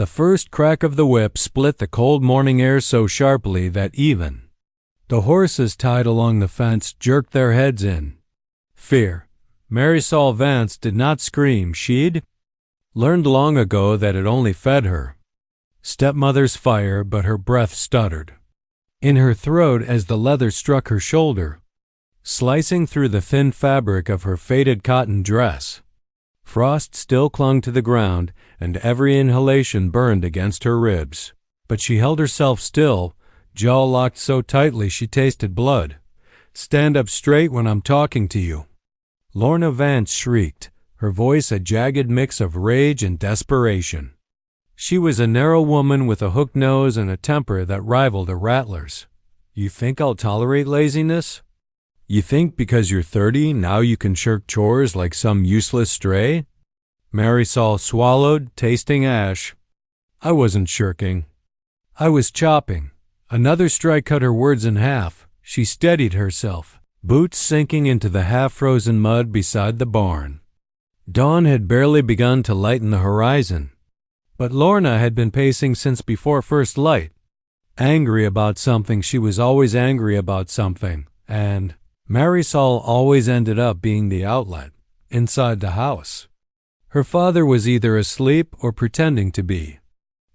The first crack of the whip split the cold morning air so sharply that even the horses tied along the fence jerked their heads in fear. Marisol Vance did not scream. She'd learned long ago that it only fed her stepmother's fire, but her breath stuttered in her throat as the leather struck her shoulder, slicing through the thin fabric of her faded cotton dress. Frost still clung to the ground, and every inhalation burned against her ribs. But she held herself still, jaw locked so tightly she tasted blood. "Stand up straight when I'm talking to you," Lorna Vance shrieked, her voice a jagged mix of rage and desperation. She was a narrow woman with a hooked nose and a temper that rivaled a rattler's. "You think I'll tolerate laziness? You think because you're 30 now you can shirk chores like some useless stray?" Marisol swallowed, tasting ash. "I wasn't shirking. I was chopping." Another strike cut her words in half. She steadied herself, boots sinking into the half-frozen mud beside the barn. Dawn had barely begun to lighten the horizon, but Lorna had been pacing since before first light. Angry about something, she was always angry about something, and Marisol always ended up being the outlet, inside the house. Her father was either asleep or pretending to be.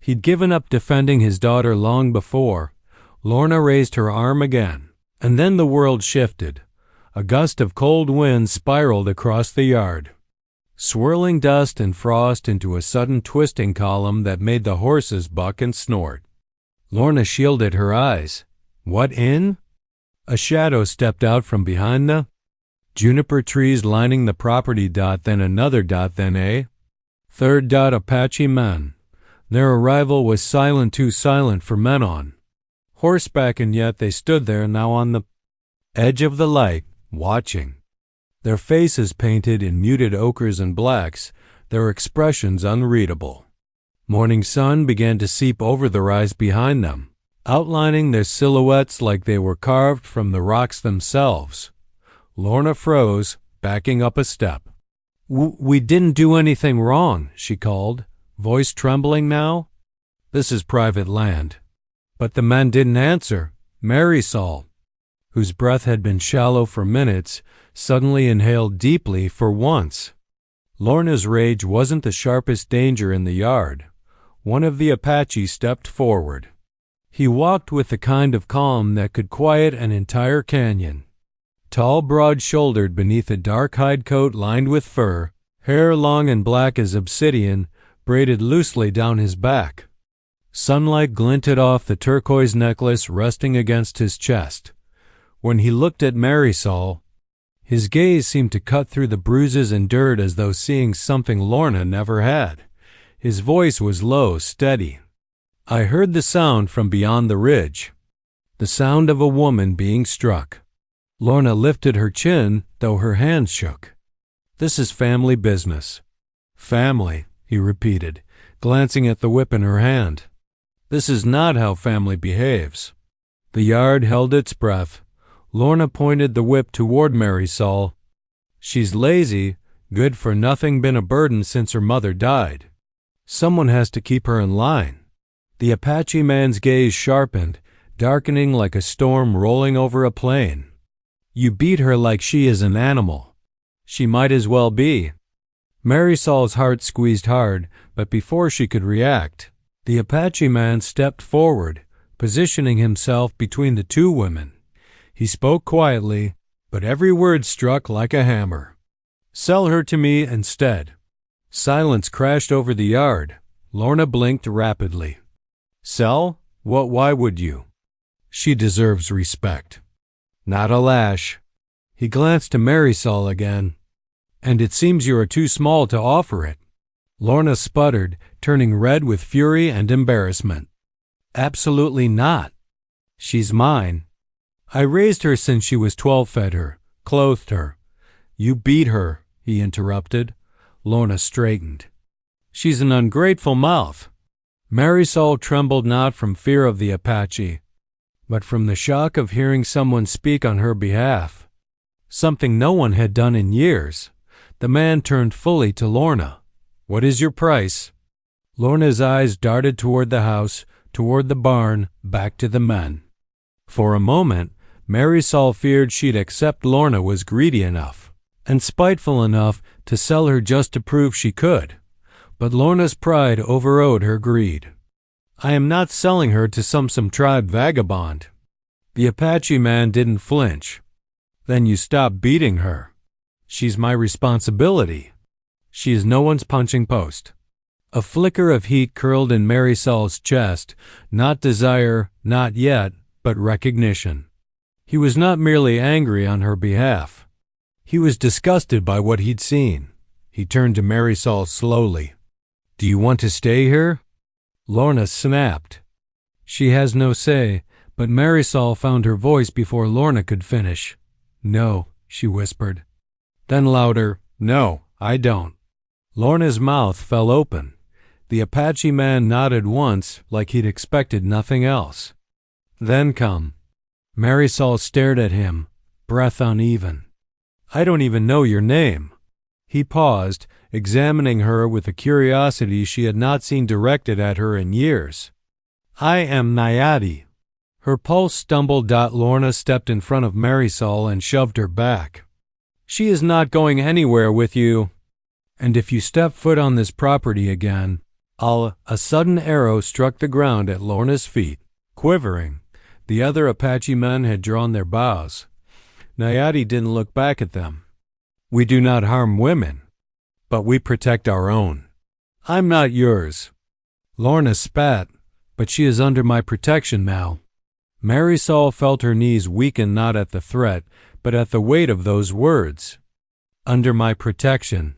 He'd given up defending his daughter long before. Lorna raised her arm again, and then the world shifted. A gust of cold wind spiraled across the yard, swirling dust and frost into a sudden twisting column that made the horses buck and snort. Lorna shielded her eyes. "What in?" A shadow stepped out from behind the juniper trees lining the property. Then another dot, then a third dot. Apache men. Their arrival was silent, too silent for men on horseback, and yet they stood there now on the edge of the light, watching. Their faces painted in muted ochres and blacks, their expressions unreadable. Morning sun began to seep over the rise behind them, outlining their silhouettes like they were carved from the rocks themselves. Lorna froze, backing up a step. We didn't do anything wrong," she called, voice trembling now. "This is private land." But the men didn't answer. Marisol, whose breath had been shallow for minutes, suddenly inhaled deeply for once. Lorna's rage wasn't the sharpest danger in the yard. One of the Apaches stepped forward. He walked with the kind of calm that could quiet an entire canyon. Tall, broad-shouldered beneath a dark hide coat lined with fur, hair long and black as obsidian, braided loosely down his back. Sunlight glinted off the turquoise necklace resting against his chest. When he looked at Marisol, his gaze seemed to cut through the bruises and dirt as though seeing something Lorna never had. His voice was low, steady. "I heard the sound from beyond the ridge. The sound of a woman being struck." Lorna lifted her chin, though her hands shook. "This is family business." "Family," he repeated, glancing at the whip in her hand. "This is not how family behaves." The yard held its breath. Lorna pointed the whip toward Marisol. "She's lazy, good for nothing, been a burden since her mother died. Someone has to keep her in line." The Apache man's gaze sharpened, darkening like a storm rolling over a plain. "You beat her like she is an animal." "She might as well be." Marisol's heart squeezed hard, but before she could react, the Apache man stepped forward, positioning himself between the two women. He spoke quietly, but every word struck like a hammer. "Sell her to me instead." Silence crashed over the yard. Lorna blinked rapidly. "Sell? What? Why would you?" "She deserves respect." "Not a lash." He glanced to Marisol again. "And it seems you are too small to offer it." Lorna sputtered, turning red with fury and embarrassment. "Absolutely not. She's mine. I raised her since she was 12, fed her, clothed her." "You beat her," he interrupted. Lorna straightened. "She's an ungrateful mouth." Marisol trembled not from fear of the Apache, but from the shock of hearing someone speak on her behalf, something no one had done in years. The man turned fully to Lorna. "What is your price?" Lorna's eyes darted toward the house, toward the barn, back to the men. For a moment, Marisol feared she'd accept Lorna was greedy enough and spiteful enough to sell her just to prove she could. But Lorna's pride overrode her greed. I am not selling her to some tribe vagabond. The Apache man didn't flinch. Then you stop beating her. She's my responsibility. She is no one's punching post. A flicker of heat curled in Marisol's chest, not desire, not yet, but recognition. He was not merely angry on her behalf. He was disgusted by what he'd seen. He turned to Marisol slowly. Do you want to stay here? Lorna snapped. She has no say, but Marisol found her voice before Lorna could finish. No, she whispered. Then louder, no, I don't. Lorna's mouth fell open. The Apache man nodded once, like he'd expected nothing else. Then come. Marisol stared at him, breath uneven. I don't even know your name. He paused, examining her with a curiosity she had not seen directed at her in years. I am Nayati. Her pulse stumbled. Lorna stepped in front of Marisol and shoved her back. She is not going anywhere with you. And if you step foot on this property again, A sudden arrow struck the ground at Lorna's feet. Quivering, the other Apache men had drawn their bows. Nayati didn't look back at them. We do not harm women, but we protect our own. I'm not yours. Lorna spat, but she is under my protection now. Marisol felt her knees weaken not at the threat, but at the weight of those words. Under my protection.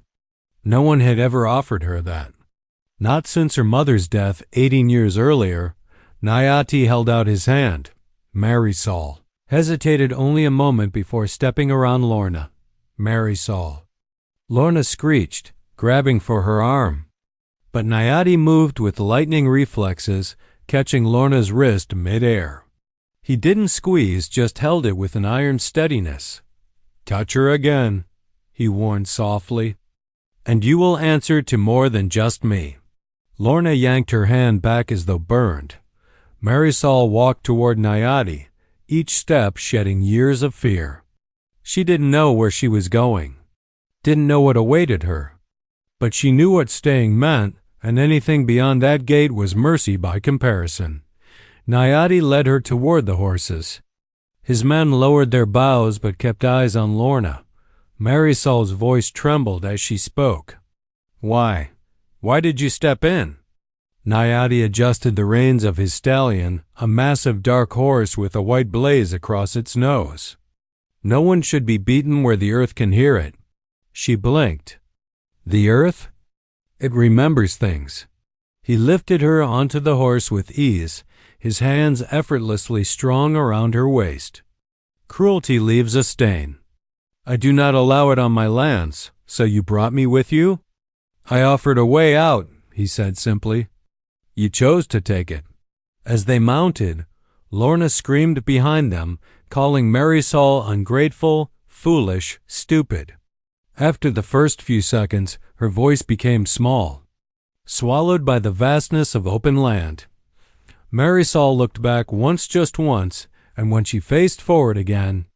No one had ever offered her that. Not since her mother's death 18 years earlier. Nayati held out his hand. Marisol hesitated only a moment before stepping around Lorna. Marisol. Lorna screeched, grabbing for her arm. But Nayati moved with lightning reflexes, catching Lorna's wrist mid-air. He didn't squeeze, just held it with an iron steadiness. Touch her again, he warned softly, and you will answer to more than just me. Lorna yanked her hand back as though burned. Marisol walked toward Nayati, each step shedding years of fear. She didn't know where she was going, didn't know what awaited her, but she knew what staying meant, and anything beyond that gate was mercy by comparison. Nayati led her toward the horses. His men lowered their bows but kept eyes on Lorna. Marisol's voice trembled as she spoke. Why? Why did you step in? Nayati adjusted the reins of his stallion, a massive dark horse with a white blaze across its nose. No one should be beaten where the earth can hear it. She blinked. The earth? It remembers things. He lifted her onto the horse with ease, his hands effortlessly strong around her waist. Cruelty leaves a stain. I do not allow it on my lands, so you brought me with you? I offered a way out, he said simply. You chose to take it. As they mounted, Lorna screamed behind them, calling Marisol ungrateful, foolish, stupid. After the first few seconds, her voice became small, swallowed by the vastness of open land. Marisol looked back once, just once, and when she faced forward again,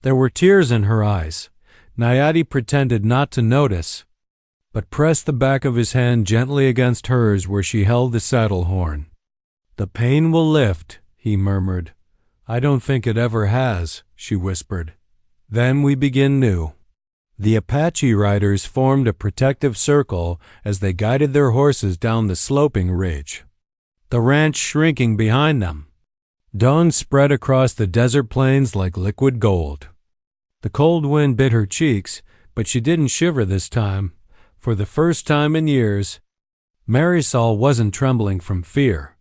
there were tears in her eyes. Nayati pretended not to notice, but pressed the back of his hand gently against hers where she held the saddle horn. The pain will lift, he murmured. I don't think it ever has, she whispered. Then we begin new. The Apache riders formed a protective circle as they guided their horses down the sloping ridge, the ranch shrinking behind them. Dawn spread across the desert plains like liquid gold. The cold wind bit her cheeks, but she didn't shiver this time. For the first time in years, Marisol wasn't trembling from fear.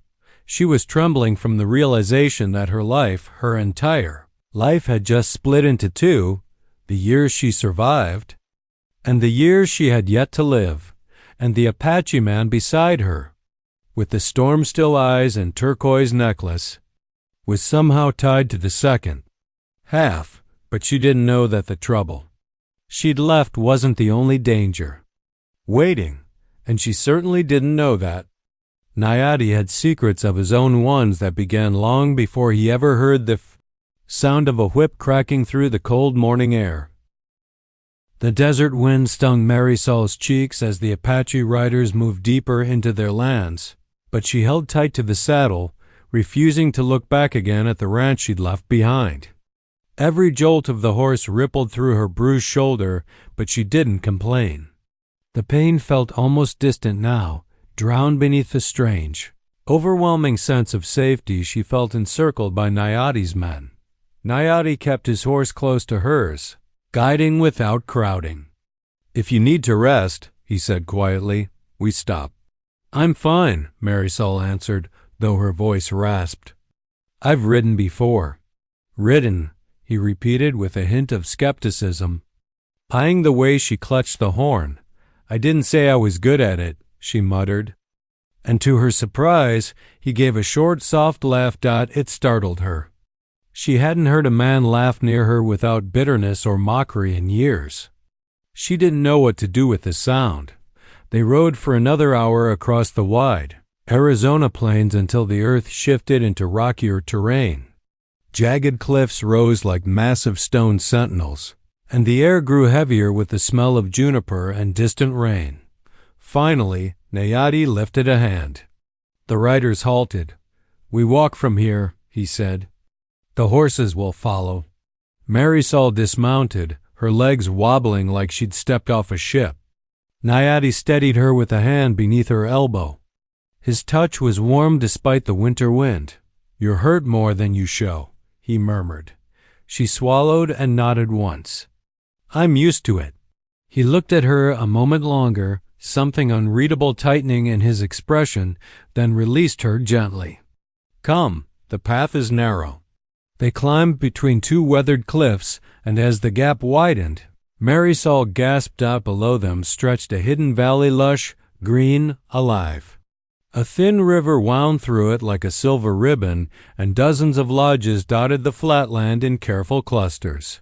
She was trembling from the realization that her life, her entire life, had just split into two, the years she survived, and the years she had yet to live, and the Apache man beside her, with the storm-still eyes and turquoise necklace, was somehow tied to the second half, but she didn't know that the trouble she'd left wasn't the only danger waiting, and she certainly didn't know that. Nayati had secrets of his own ones that began long before he ever heard the sound of a whip cracking through the cold morning air. The desert wind stung Marisol's cheeks as the Apache riders moved deeper into their lands, but she held tight to the saddle, refusing to look back again at the ranch she'd left behind. Every jolt of the horse rippled through her bruised shoulder, but she didn't complain. The pain felt almost distant now, drowned beneath the strange, overwhelming sense of safety she felt encircled by Nayati's men. Nayati kept his horse close to hers, guiding without crowding. "If you need to rest," he said quietly, "we stop." "I'm fine," Marisol answered, though her voice rasped. "I've ridden before." "Ridden," he repeated with a hint of skepticism, eyeing the way she clutched the horn. "I didn't say I was good at it," she muttered. And to her surprise, he gave a short, soft laugh. It startled her. She hadn't heard a man laugh near her without bitterness or mockery in years. She didn't know what to do with the sound. They rode for another hour across the wide Arizona plains until the earth shifted into rockier terrain. Jagged cliffs rose like massive stone sentinels, and the air grew heavier with the smell of juniper and distant rain. Finally, Nayati lifted a hand. The riders halted. "We walk from here," he said. "The horses will follow." Marisol dismounted, her legs wobbling like she'd stepped off a ship. Nayati steadied her with a hand beneath her elbow. His touch was warm despite the winter wind. "You're hurt more than you show," he murmured. She swallowed and nodded once. "I'm used to it." He looked at her a moment longer, something unreadable tightening in his expression, then released her gently. "Come, the path is narrow." They climbed between two weathered cliffs, and as the gap widened, Marisol gasped. Out below them stretched a hidden valley, lush, green, alive. A thin river wound through it like a silver ribbon, and dozens of lodges dotted the flatland in careful clusters.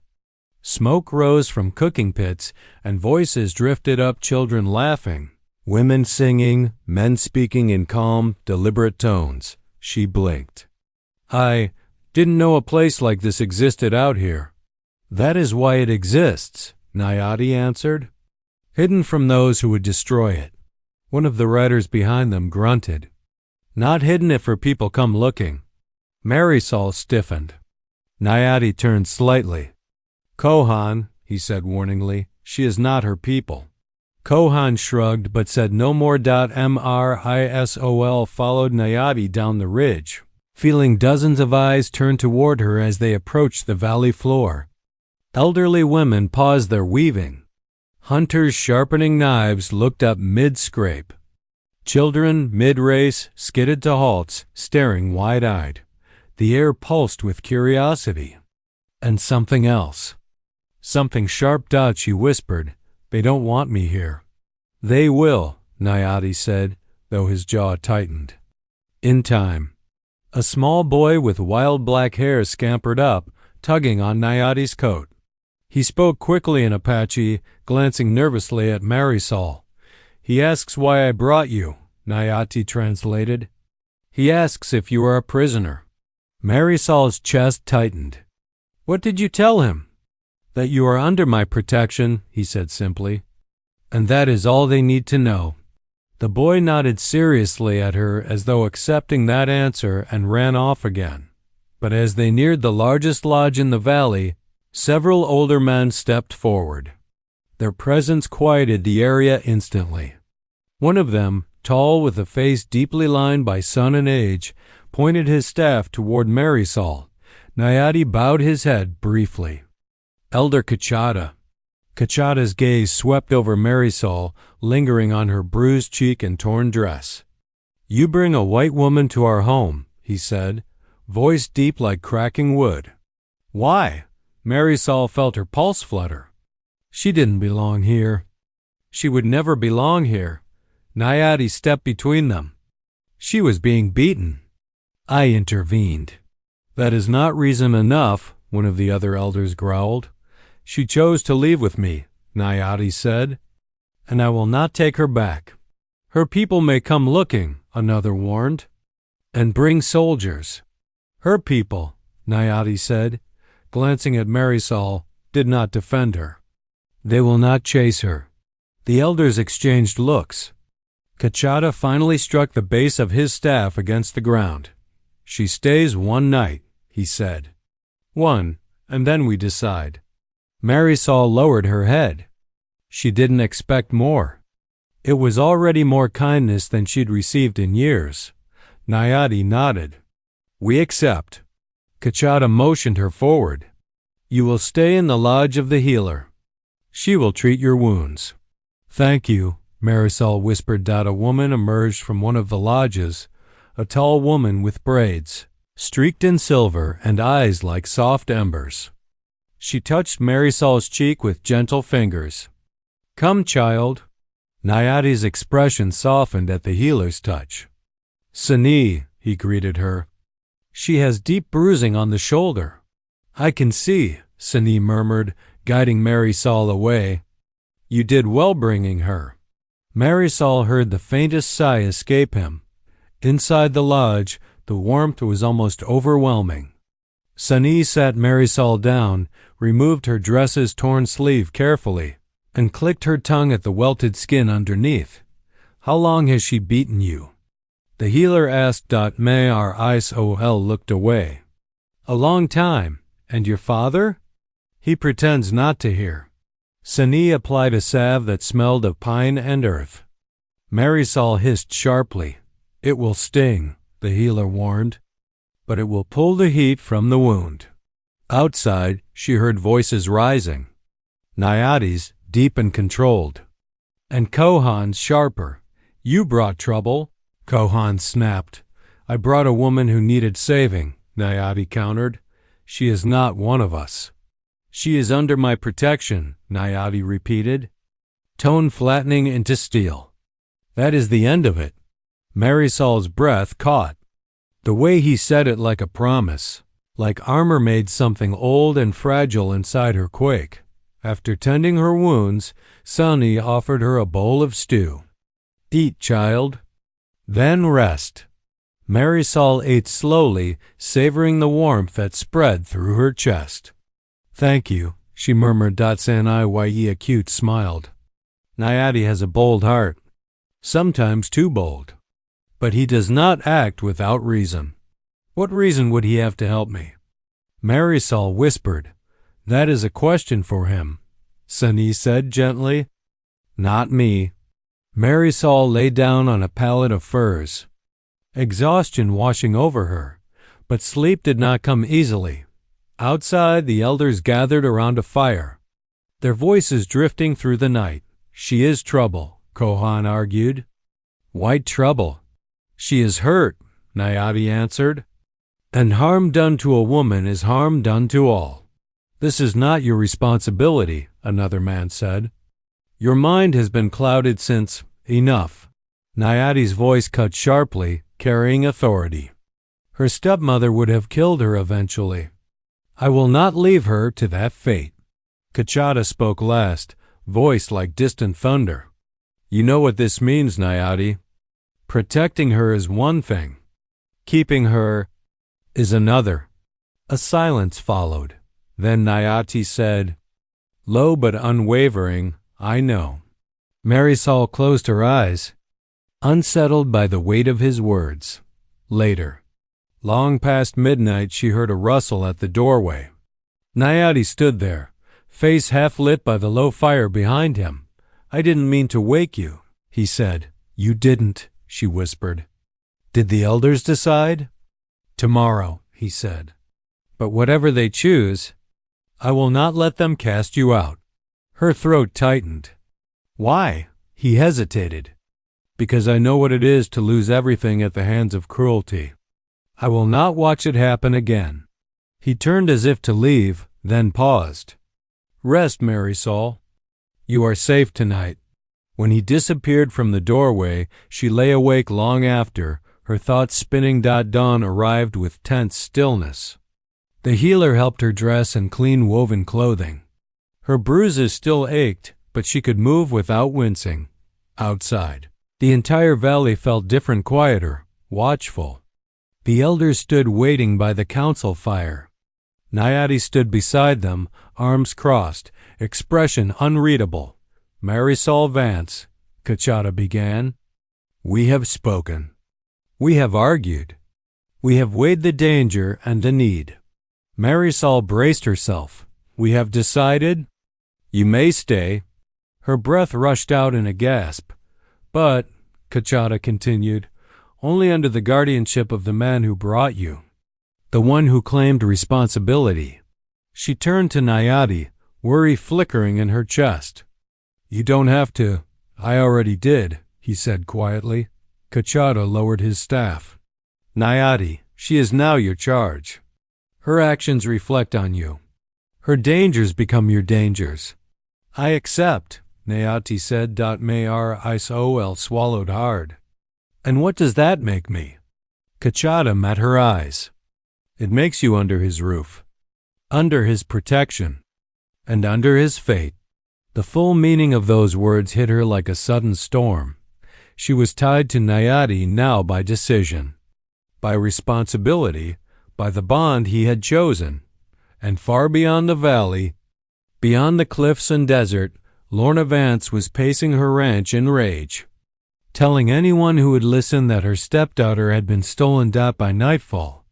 Smoke rose from cooking pits, and voices drifted up, children laughing, women singing, men speaking in calm, deliberate tones. She blinked. "I didn't know a place like this existed out here." "That is why it exists," Nayati answered. "Hidden from those who would destroy it." One of the riders behind them grunted. "Not hidden if her people come looking." Marisol stiffened. Nayati turned slightly. "Kohan," he said warningly, "she is not her people." Kohan shrugged but said no more. Marisol followed Nayati down the ridge, feeling dozens of eyes turn toward her as they approached the valley floor. Elderly women paused their weaving. Hunters sharpening knives looked up mid-scrape. Children, mid-race, skidded to halts, staring wide-eyed. The air pulsed with curiosity. And something else. Something sharp. She whispered, "They don't want me here." "They will," Nayati said, though his jaw tightened. In time. A small boy with wild black hair scampered up, tugging on Nayati's coat. He spoke quickly in Apache, glancing nervously at Marisol. "He asks why I brought you," Nayati translated. "He asks if you are a prisoner." Marisol's chest tightened. "What did you tell him?" "That you are under my protection," he said simply. "And that is all they need to know." The boy nodded seriously at her as though accepting that answer and ran off again. But as they neared the largest lodge in the valley, several older men stepped forward. Their presence quieted the area instantly. One of them, tall with a face deeply lined by sun and age, pointed his staff toward Marisol. Nayati bowed his head briefly. "Elder Kachada." Kachada's gaze swept over Marisol, lingering on her bruised cheek and torn dress. "You bring a white woman to our home," he said, voice deep like cracking wood. "Why?" Marisol felt her pulse flutter. She didn't belong here. She would never belong here. Nayati stepped between them. She was being beaten. I intervened. "That is not reason enough," one of the other elders growled. "She chose to leave with me," Nayati said, "and I will not take her back. Her people may come looking, another warned. And bring soldiers. Her people, Nayati said, glancing at Marisol, did not defend her. They will not chase her. The elders exchanged looks. Kachada finally struck the base of his staff against the ground. She stays one night, he said. One, and then we decide. Marisol lowered her head. She didn't expect more. It was already more kindness than she'd received in years. Nayati nodded. We accept. Kachada motioned her forward. You will stay in the lodge of the healer. She will treat your wounds. Thank you, Marisol whispered. A woman emerged from one of the lodges, a tall woman with braids, streaked in silver and eyes like soft embers. She touched Marisol's cheek with gentle fingers. Come, child. Nayati's expression softened at the healer's touch. Sani, he greeted her. She has deep bruising on the shoulder. I can see, Sani murmured, guiding Marisol away. You did well bringing her. Marisol heard the faintest sigh escape him. Inside the lodge, the warmth was almost overwhelming. Sani sat Marisol down, removed her dress's torn sleeve carefully, and clicked her tongue at the welted skin underneath. How long has she beaten you? The healer asked. Marisol looked away. A long time. And your father? He pretends not to hear. Sani applied a salve that smelled of pine and earth. Marisol hissed sharply. It will sting, the healer warned, but it will pull the heat from the wound. Outside, she heard voices rising. Nayati's, deep and controlled. And Kohan's sharper. You brought trouble, Kohan snapped. I brought a woman who needed saving, Nayati countered. She is not one of us. She is under my protection, Nayati repeated, tone flattening into steel. That is the end of it. Marisol's breath caught. The way he said it like a promise, like armor made something old and fragile inside her quake. After tending her wounds, Sani offered her a bowl of stew. Eat, child. Then rest. Marisol ate slowly, savoring the warmth that spread through her chest. Thank you, she murmured. Sanai acute smiled. Nayati has a bold heart, sometimes too bold. But he does not act without reason. What reason would he have to help me? Marisol whispered. That is a question for him, Sani said gently. Not me. Marisol lay down on a pallet of furs, exhaustion washing over her, but sleep did not come easily. Outside, the elders gathered around a fire, their voices drifting through the night. She is trouble, Kohan argued. White trouble. She is hurt, Nayati answered. And harm done to a woman is harm done to all. This is not your responsibility, another man said. Your mind has been clouded since. Enough. Nayati's voice cut sharply, carrying authority. Her stepmother would have killed her eventually. I will not leave her to that fate. Kachada spoke last, voice like distant thunder. You know what this means, Nayati. Protecting her is one thing. Keeping her is another. A silence followed. Then Nayati said, low but unwavering, I know. Marisol closed her eyes, unsettled by the weight of his words. Later, long past midnight, she heard a rustle at the doorway. Nayati stood there, face half lit by the low fire behind him. I didn't mean to wake you, he said. You didn't, she whispered. Did the elders decide? Tomorrow, he said. But whatever they choose, I will not let them cast you out. Her throat tightened. Why? He hesitated. Because I know what it is to lose everything at the hands of cruelty. I will not watch it happen again. He turned as if to leave, then paused. Rest, Marisol. You are safe tonight. When he disappeared from the doorway, she lay awake long after, her thoughts spinning. Dawn arrived with tense stillness. The healer helped her dress in clean woven clothing. Her bruises still ached, but she could move without wincing. Outside, The entire valley felt different, quieter, watchful. The elders stood waiting by the council fire. Nayati stood beside them, arms crossed, expression unreadable. "Marisol Vance," Kachata began, "we have spoken. We have argued. We have weighed the danger and the need." Marisol braced herself. "We have decided. You may stay." Her breath rushed out in a gasp. "But," Kachata continued, "only under the guardianship of the man who brought you, the one who claimed responsibility." She turned to Nayati, worry flickering in her chest. "You don't have to. I already did," he said quietly. Kachata lowered his staff. "Nayati, she is now your charge. Her actions reflect on you. Her dangers become your dangers." "I accept," Nayati said. Marisol swallowed hard. "And what does that make me?" Kachata met her eyes. "It makes you under his roof, under his protection, and under his fate." The full meaning of those words hit her like a sudden storm. She was tied to Nayati now by decision, by responsibility, by the bond he had chosen. And far beyond the valley, beyond the cliffs and desert, Lorna Vance was pacing her ranch in rage, telling anyone who would listen that her stepdaughter had been stolen by nightfall.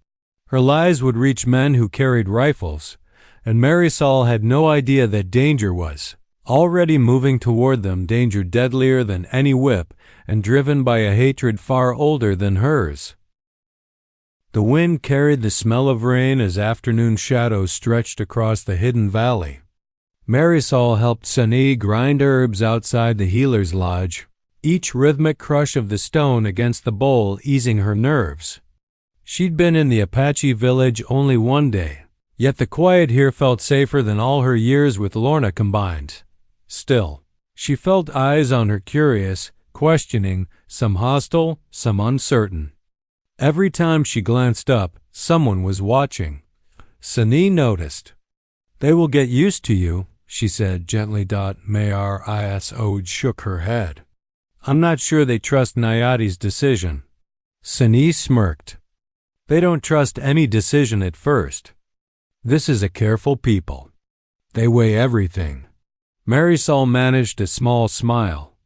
Her lies would reach men who carried rifles, and Marisol had no idea that danger was already moving toward them, danger deadlier than any whip and driven by a hatred far older than hers. The wind carried the smell of rain as afternoon shadows stretched across the hidden valley. Marisol helped Sunny grind herbs outside the healer's lodge, each rhythmic crush of the stone against the bowl easing her nerves. She'd been in the Apache village only one day, yet the quiet here felt safer than all her years with Lorna combined. Still, she felt eyes on her, curious, questioning, some hostile, some uncertain. Every time she glanced up, someone was watching. Sunny noticed. "They will get used to you," she said gently. Marisol shook her head. "I'm not sure they trust Nayati's decision." Sunny smirked. "They don't trust any decision at first. This is a careful people. They weigh everything." Marisol managed a small smile.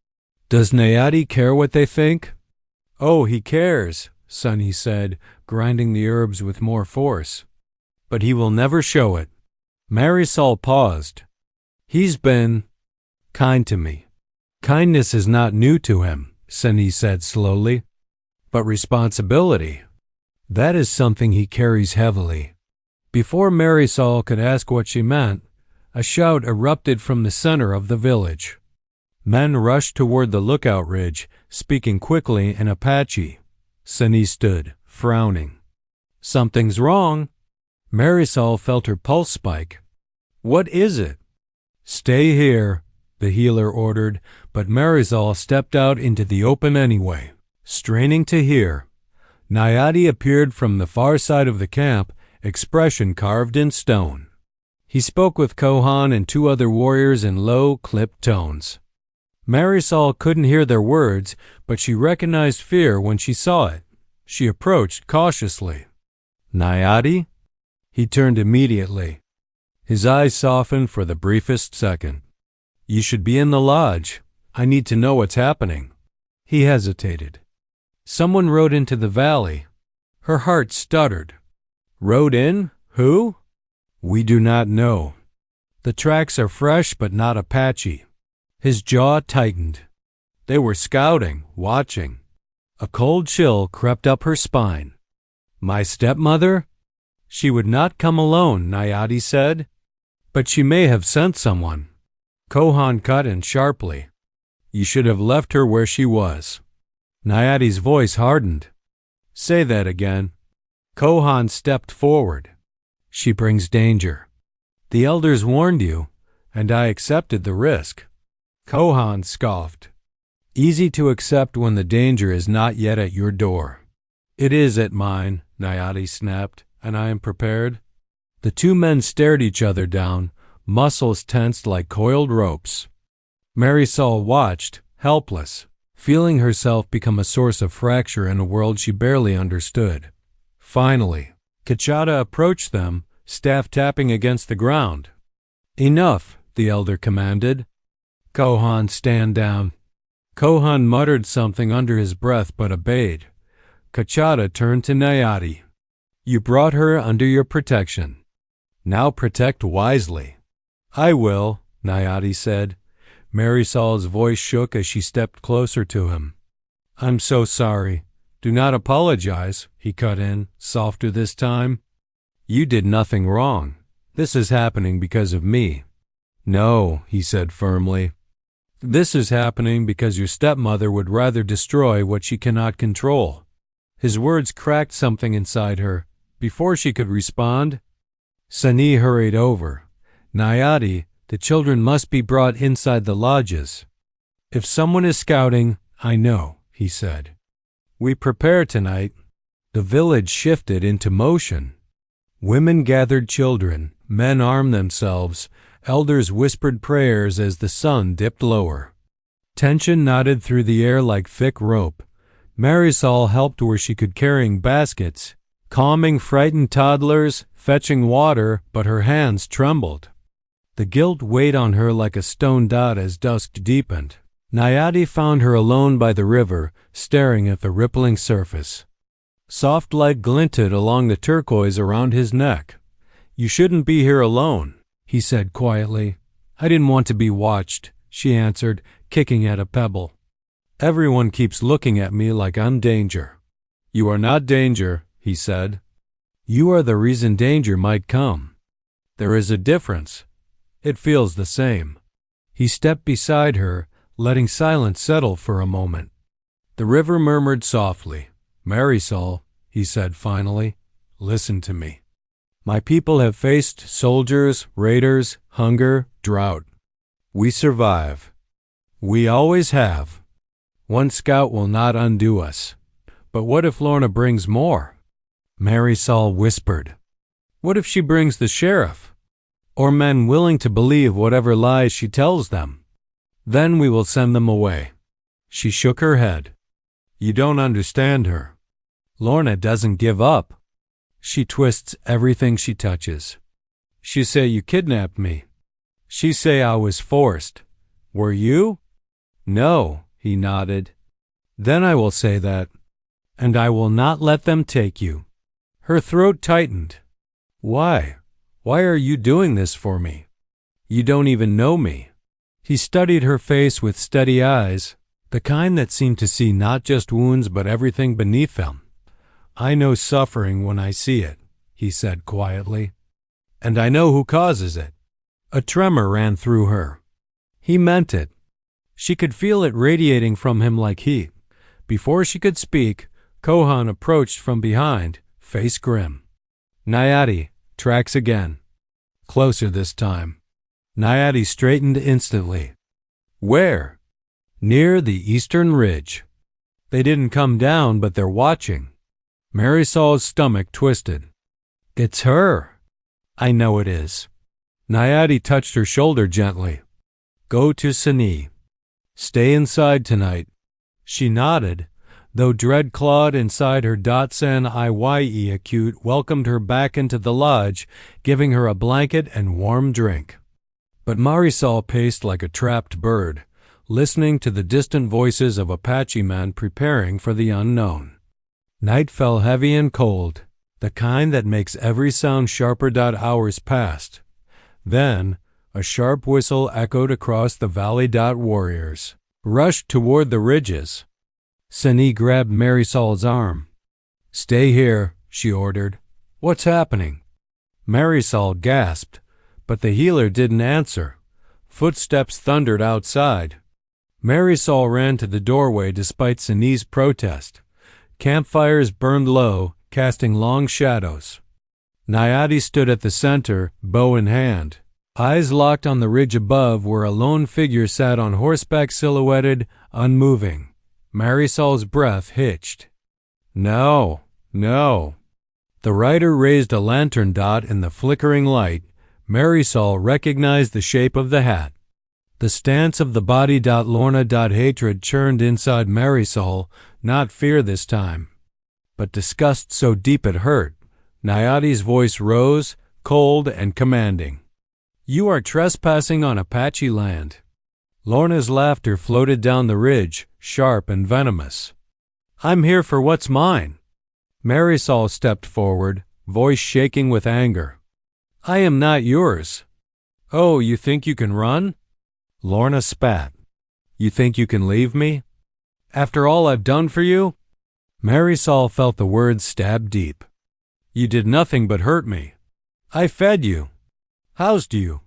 "Does Nayati care what they think?" "Oh, he cares," Sunny said, grinding the herbs with more force. "But he will never show it." Marisol paused. "He's been kind to me." "Kindness is not new to him," Sunny said slowly. "But responsibility, that is something he carries heavily." Before Marisol could ask what she meant, a shout erupted from the center of the village. Men rushed toward the lookout ridge, speaking quickly in Apache. Sunny stood, frowning. "Something's wrong." Marisol felt her pulse spike. "What is it?" "Stay here," the healer ordered, but Marisol stepped out into the open anyway, straining to hear. Nayati appeared from the far side of the camp, expression carved in stone. He spoke with Kohan and two other warriors in low, clipped tones. Marisol couldn't hear their words, but she recognized fear when she saw it. She approached cautiously. "Nayati?" He turned immediately. His eyes softened for the briefest second. "You should be in the lodge. I need to know what's happening." He hesitated. "Someone rode into the valley." Her heart stuttered. "Rode in? Who?" "We do not know. The tracks are fresh but not Apache." His jaw tightened. "They were scouting, watching." A cold chill crept up her spine. "My stepmother?" "She would not come alone," Nayati said. "But she may have sent someone." Kohan cut in sharply. "You should have left her where she was." Nayati's voice hardened. "Say that again." Kohan stepped forward. "She brings danger. The elders warned you, and I accepted the risk." Kohan scoffed. "Easy to accept when the danger is not yet at your door." "It is at mine," Nayati snapped, "and I am prepared." The two men stared each other down, muscles tensed like coiled ropes. Marisol watched, helpless. feeling herself become a source of fracture in a world she barely understood. Finally, Kachada approached them, staff tapping against the ground. "Enough," the elder commanded. "Kohan, stand down." Kohan muttered something under his breath but obeyed. Kachada turned to Nayati. "You brought her under your protection. Now protect wisely." "I will," Nayati said. Marisol's voice shook as she stepped closer to him. "I'm so sorry. Do not apologize," he cut in, softer this time. "You did nothing wrong. This is happening because of me." "No," he said firmly. "This is happening because your stepmother would rather destroy what she cannot control." His words cracked something inside her. Before she could respond, Sani hurried over. "Nayati, the children must be brought inside the lodges." "If someone is scouting, I know," he said. "We prepare tonight." The village shifted into motion. Women gathered children, men armed themselves, elders whispered prayers as the sun dipped lower. Tension knotted through the air like thick rope. Marisol helped where she could, carrying baskets, calming frightened toddlers, fetching water, but her hands trembled. The guilt weighed on her like a stone dot as dusk deepened. Nayati found her alone by the river, staring at the rippling surface. Soft light glinted along the turquoise around his neck. "You shouldn't be here alone," he said quietly. "I didn't want to be watched," she answered, kicking at a pebble. "Everyone keeps looking at me like I'm danger." "You are not danger," he said. "You are the reason danger might come. There is a difference. It feels the same." He stepped beside her, letting silence settle for a moment. The river murmured softly. "Marisol," he said finally, "listen to me. My people have faced soldiers, raiders, hunger, drought. We survive. We always have. One scout will not undo us. But what if Lorna brings more?" Marisol whispered. "What if she brings the sheriff? Or men willing to believe whatever lies she tells them? Then we will send them away." She shook her head. "You don't understand her. Lorna doesn't give up. She twists everything she touches. She say you kidnapped me. She say I was forced. Were you?" "No," he nodded. "Then I will say that. And I will not let them take you." Her throat tightened. "Why? Why are you doing this for me? You don't even know me." He studied her face with steady eyes, the kind that seemed to see not just wounds but everything beneath them. "I know suffering when I see it," he said quietly. "And I know who causes it." A tremor ran through her. He meant it. She could feel it radiating from him like heat. Before she could speak, Kohan approached from behind, face grim. "Nayati, tracks again." Closer this time. Nayati straightened instantly. "Where?" "Near the eastern ridge." "They didn't come down, but they're watching." Marisol's stomach twisted. "It's her." "I know it is." Nayati touched her shoulder gently. "Go to Sani. Stay inside tonight." She nodded, though dread clawed inside her. San Iye acute welcomed her back into the lodge, giving her a blanket and warm drink. But Marisol paced like a trapped bird, listening to the distant voices of Apache men preparing for the unknown. Night fell heavy and cold, the kind that makes every sound sharper. Hours passed. Then a sharp whistle echoed across the valley. Warriors rushed toward the ridges. Sani grabbed Marisol's arm. "Stay here," she ordered. "What's happening?" Marisol gasped, but the healer didn't answer. Footsteps thundered outside. Marisol ran to the doorway despite Sani's protest. Campfires burned low, casting long shadows. Nayati stood at the center, bow in hand. Eyes locked on the ridge above where a lone figure sat on horseback, silhouetted, unmoving. Marisol's breath hitched. "No, no." The rider raised a lantern. In the flickering light, Marisol recognized the shape of the hat. The stance of the body. Lorna. Hatred churned inside Marisol, not fear this time, but disgust so deep it hurt. Nayati's voice rose, cold and commanding. You are trespassing on Apache land. Lorna's laughter floated down the ridge, sharp and venomous. I'm here for what's mine. Marisol stepped forward, voice shaking with anger. I am not yours. Oh, you think you can run? Lorna spat. You think you can leave me? After all I've done for you? Marisol felt the words stab deep. You did nothing but hurt me. I fed you, housed you,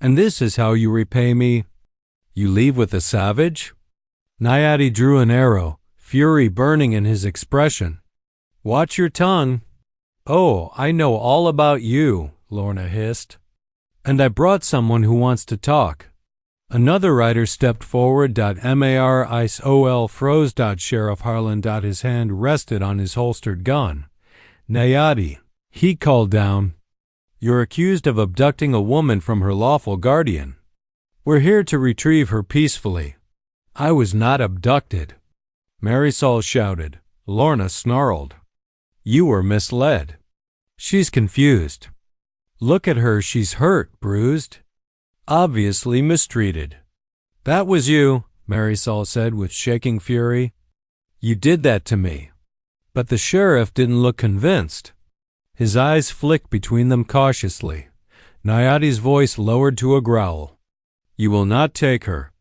and this is how you repay me? You leave with a savage? Nayati drew an arrow, fury burning in his expression. Watch your tongue. Oh, I know all about you, Lorna hissed. And I brought someone who wants to talk. Another rider stepped forward. Marisol froze. Sheriff Harlan. His hand rested on his holstered gun. Nayati, he called down. You're accused of abducting a woman from her lawful guardian. We're here to retrieve her peacefully. I was not abducted. Marisol shouted. Lorna snarled. You were misled. She's confused. Look at her, she's hurt, bruised. Obviously mistreated. That was you, Marisol said with shaking fury. You did that to me. But the sheriff didn't look convinced. His eyes flicked between them cautiously. Nayati's voice lowered to a growl. You will not take her.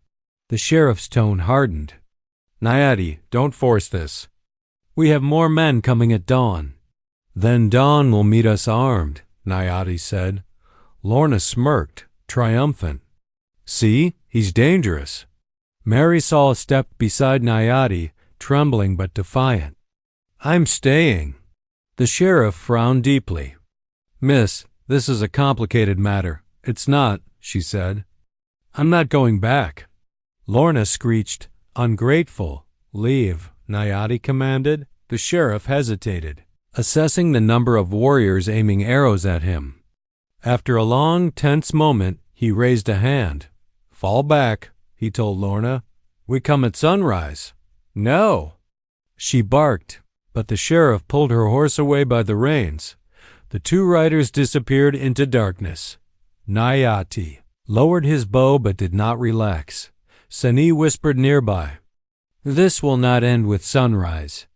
The sheriff's tone hardened. Nayati, don't force this. We have more men coming at dawn. Then dawn will meet us armed, Nayati said. Lorna smirked, triumphant. See, he's dangerous. Marisol stepped beside Nayati, trembling but defiant. I'm staying. The sheriff frowned deeply. Miss, this is a complicated matter. It's not, she said. I'm not going back. Lorna screeched, ungrateful. Leave, Nayati commanded. The sheriff hesitated, assessing the number of warriors aiming arrows at him. After a long, tense moment, he raised a hand. Fall back, he told Lorna. We come at sunrise. No. She barked, but the sheriff pulled her horse away by the reins. The two riders disappeared into darkness. Nayati lowered his bow but did not relax. Sani whispered nearby. This will not end with sunrise.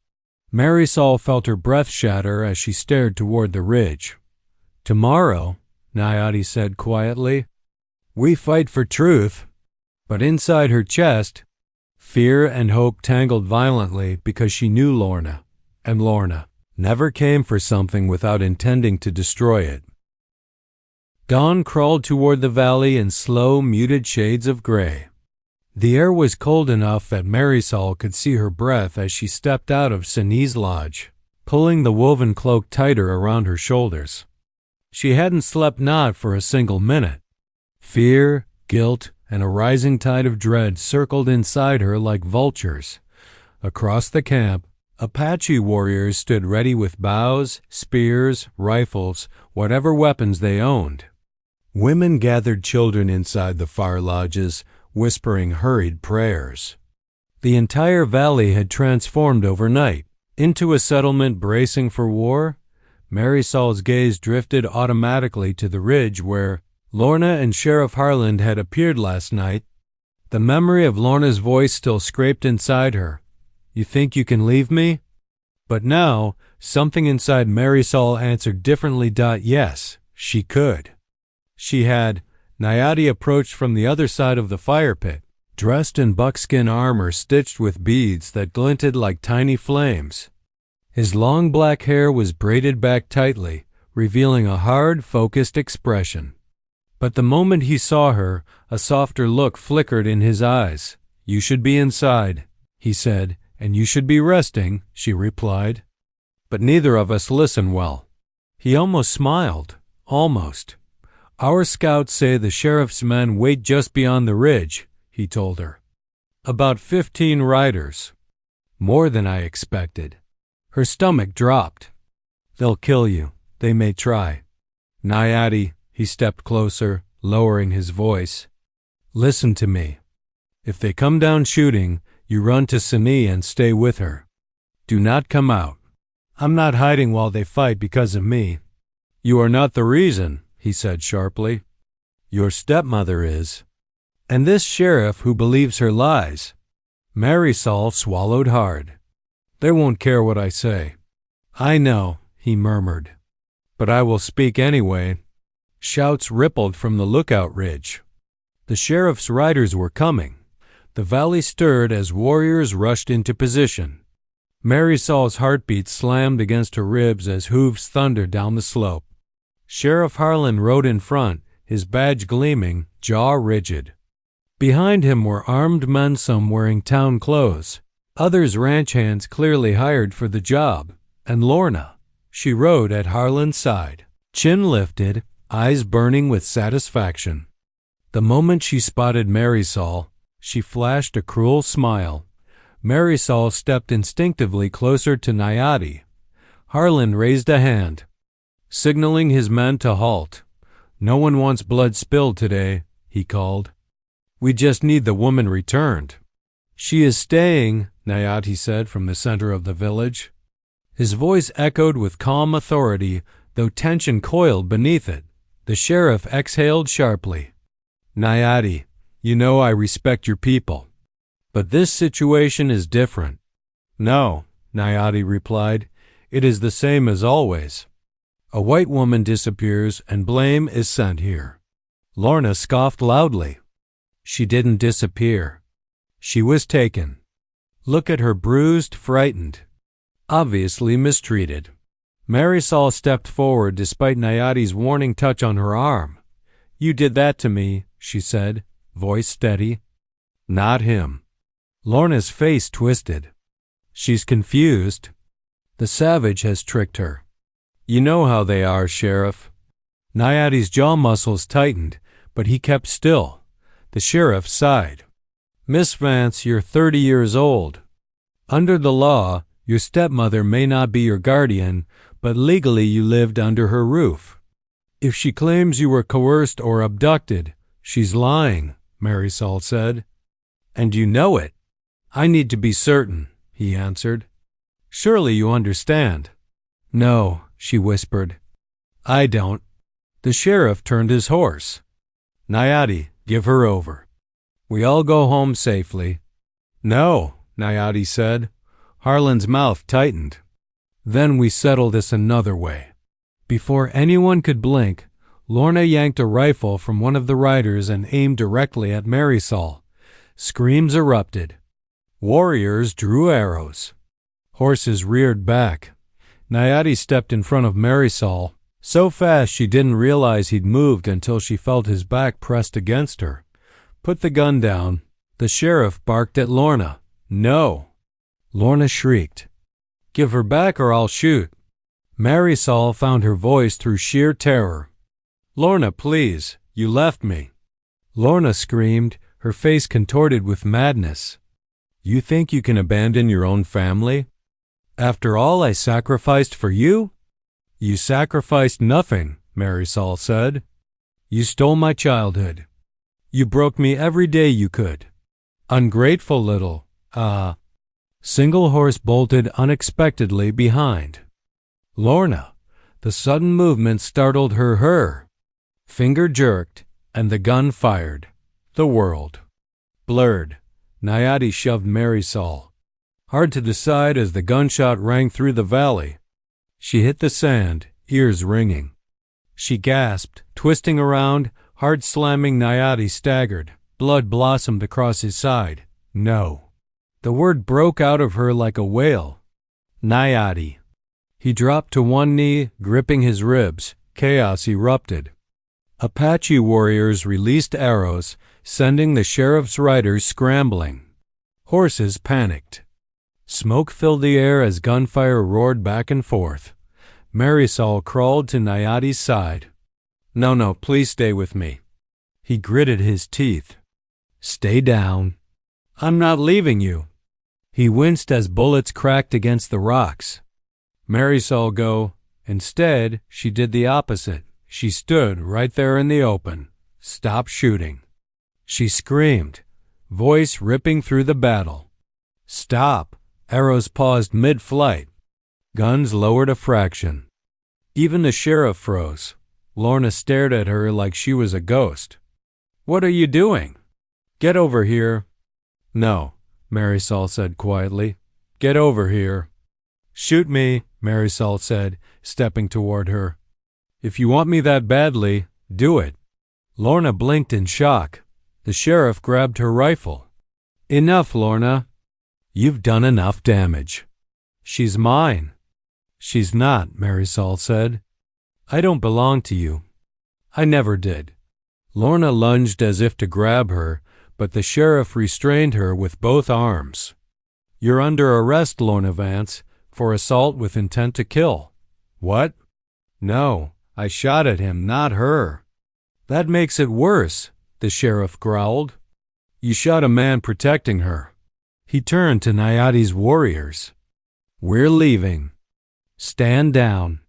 Marisol felt her breath shatter as she stared toward the ridge. Tomorrow, Nayati said quietly, we fight for truth. But inside her chest, fear and hope tangled violently because she knew Lorna, and Lorna never came for something without intending to destroy it. Dawn crawled toward the valley in slow, muted shades of gray. The air was cold enough that Marisol could see her breath as she stepped out of Sani's lodge, pulling the woven cloak tighter around her shoulders. She hadn't slept not for a single minute. Fear, guilt, and a rising tide of dread circled inside her like vultures. Across the camp, Apache warriors stood ready with bows, spears, rifles, whatever weapons they owned. Women gathered children inside the far lodges, whispering hurried prayers. The entire valley had transformed overnight into a settlement bracing for war. Marisol's gaze drifted automatically to the ridge where Lorna and Sheriff Harland had appeared last night. The memory of Lorna's voice still scraped inside her. You think you can leave me? But now, something inside Marisol answered differently. Yes, she could. She had. Nayati approached from the other side of the fire pit, dressed in buckskin armor stitched with beads that glinted like tiny flames. His long black hair was braided back tightly, revealing a hard, focused expression. But the moment he saw her, a softer look flickered in his eyes. You should be inside, he said, and you should be resting, she replied. But neither of us listen well. He almost smiled, almost. Our scouts say the sheriff's men wait just beyond the ridge, he told her. About 15 riders. More than I expected. Her stomach dropped. They'll kill you. They may try. Nayati, he stepped closer, lowering his voice. Listen to me. If they come down shooting, you run to Sini and stay with her. Do not come out. I'm not hiding while they fight because of me. You are not the reason, he said sharply. Your stepmother is. And this sheriff who believes her lies. Marisol swallowed hard. They won't care what I say. I know, he murmured. But I will speak anyway. Shouts rippled from the lookout ridge. The sheriff's riders were coming. The valley stirred as warriors rushed into position. Marisol's heartbeat slammed against her ribs as hooves thundered down the slope. Sheriff Harlan rode in front, his badge gleaming, jaw rigid. Behind him were armed men, some wearing town clothes, others ranch hands clearly hired for the job, and Lorna. She rode at Harlan's side, chin lifted, eyes burning with satisfaction. The moment she spotted Marisol, she flashed a cruel smile. Marisol stepped instinctively closer to Nayati. Harlan raised a hand, signaling his men to halt. No one wants blood spilled today, he called. We just need the woman returned. She is staying, Nayati said from the center of the village. His voice echoed with calm authority, though tension coiled beneath it. The sheriff exhaled sharply. Nayati, you know I respect your people. But this situation is different. No, Nayati replied. It is the same as always. A white woman disappears and blame is sent here. Lorna scoffed loudly. She didn't disappear. She was taken. Look at her, bruised, frightened, obviously mistreated. Marisol stepped forward despite Nayati's warning touch on her arm. You did that to me, she said, voice steady. Not him. Lorna's face twisted. She's confused. The savage has tricked her. You know how they are, Sheriff. Nayati's jaw muscles tightened, but he kept still. The sheriff sighed. Miss Vance, you're 30 years old. Under the law, your stepmother may not be your guardian, but legally you lived under her roof. If she claims you were coerced or abducted, she's lying, Marisol said. And you know it. I need to be certain, he answered. Surely you understand. No, she whispered. I don't. The sheriff turned his horse. Nayati, give her over. We all go home safely. No, Nayati said. Harlan's mouth tightened. Then we settle this another way. Before anyone could blink, Lorna yanked a rifle from one of the riders and aimed directly at Marisol. Screams erupted. Warriors drew arrows. Horses reared back. Nayati stepped in front of Marisol, so fast she didn't realize he'd moved until she felt his back pressed against her. Put the gun down. The sheriff barked at Lorna. No. Lorna shrieked. Give her back or I'll shoot. Marisol found her voice through sheer terror. Lorna, please, you left me. Lorna screamed, her face contorted with madness. You think you can abandon your own family? After all I sacrificed for you? You sacrificed nothing, Marisol said. You stole my childhood. You broke me every day you could. Ungrateful little, Single horse bolted unexpectedly behind. Lorna. The sudden movement startled her. Finger jerked, and the gun fired. The world blurred. Nayati shoved Marisol. Hard to decide as the gunshot rang through the valley. She hit the sand, ears ringing. She gasped, twisting around, heart slamming. Nayati staggered. Blood blossomed across his side. No. The word broke out of her like a wail. Nayati. He dropped to one knee, gripping his ribs. Chaos erupted. Apache warriors released arrows, sending the sheriff's riders scrambling. Horses panicked. Smoke filled the air as gunfire roared back and forth. Marisol crawled to Nayati's side. No, please stay with me. He gritted his teeth. Stay down. I'm not leaving you. He winced as bullets cracked against the rocks. Marisol go. Instead, she did the opposite. She stood right there in the open. Stop shooting. she screamed, voice ripping through the battle. Stop! Arrows paused mid-flight. Guns lowered a fraction. Even the sheriff froze. Lorna stared at her like she was a ghost. What are you doing? Get over here. No, Marisol said quietly. Get over here. Shoot me, Marisol said, stepping toward her. If you want me that badly, do it. Lorna blinked in shock. The sheriff grabbed her rifle. Enough, Lorna. You've done enough damage. She's mine. She's not, Marisol said. I don't belong to you. I never did. Lorna lunged as if to grab her, but the sheriff restrained her with both arms. You're under arrest, Lorna Vance, for assault with intent to kill. What? No, I shot at him, not her. That makes it worse, the sheriff growled. You shot a man protecting her. He turned to Nayati's warriors. We're leaving. Stand down.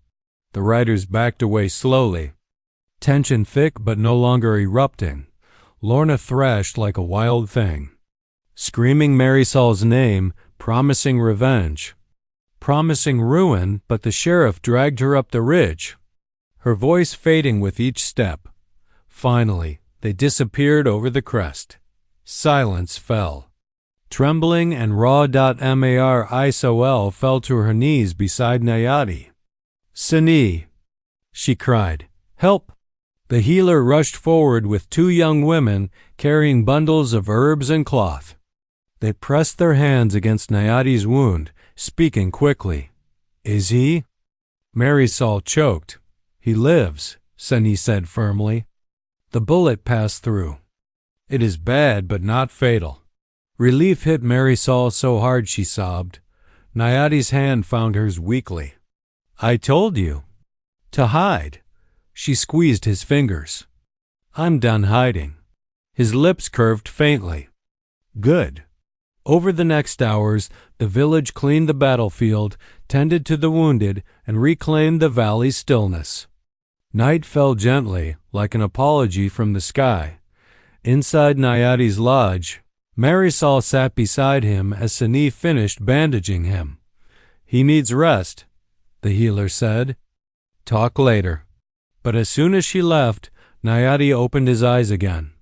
The riders backed away slowly. Tension thick but no longer erupting. Lorna thrashed like a wild thing, screaming Marisol's name, promising revenge, promising ruin, but the sheriff dragged her up the ridge, her voice fading with each step. Finally, they disappeared over the crest. Silence fell. Trembling and raw Marisol fell to her knees beside Nayati. Sini, she cried. Help! The healer rushed forward with two young women carrying bundles of herbs and cloth. They pressed their hands against Nayati's wound, speaking quickly. Is he? Marisol choked. He lives, Sini said firmly. The bullet passed through. It is bad, but not fatal. Relief hit Marisol so hard she sobbed. Nayati's hand found hers weakly. I told you. To hide. She squeezed his fingers. I'm done hiding. His lips curved faintly. Good. Over the next hours, the village cleaned the battlefield, tended to the wounded, and reclaimed the valley's stillness. Night fell gently, like an apology from the sky. Inside Nayati's lodge, Marisol sat beside him as Sini finished bandaging him. He needs rest, the healer said. Talk later. But as soon as she left, Nayati opened his eyes again.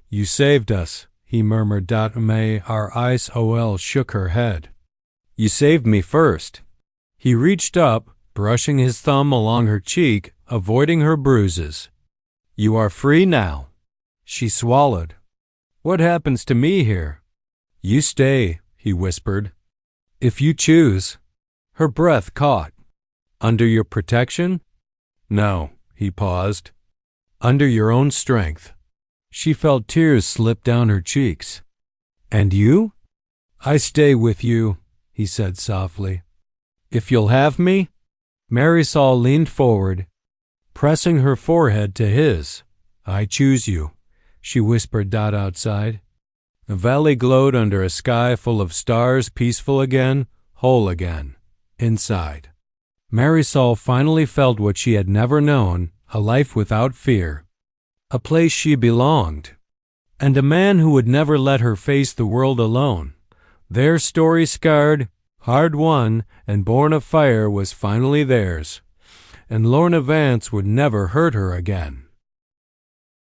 You saved us, he murmured. Marisol shook her head. You saved me first. He reached up, brushing his thumb along her cheek, avoiding her bruises. You are free now. She swallowed. What happens to me here? You stay, he whispered. If you choose. Her breath caught. Under your protection? No, he paused. Under your own strength. She felt tears slip down her cheeks. And you? I stay with you, he said softly. If you'll have me? Marisol leaned forward, pressing her forehead to his. I choose you, she whispered. Outside. The valley glowed under a sky full of stars, peaceful again, whole again. Inside. Marisol finally felt what she had never known, a life without fear. A place she belonged. And a man who would never let her face the world alone. Their story scarred, hard won, and born of fire was finally theirs. And Lorna Vance would never hurt her again.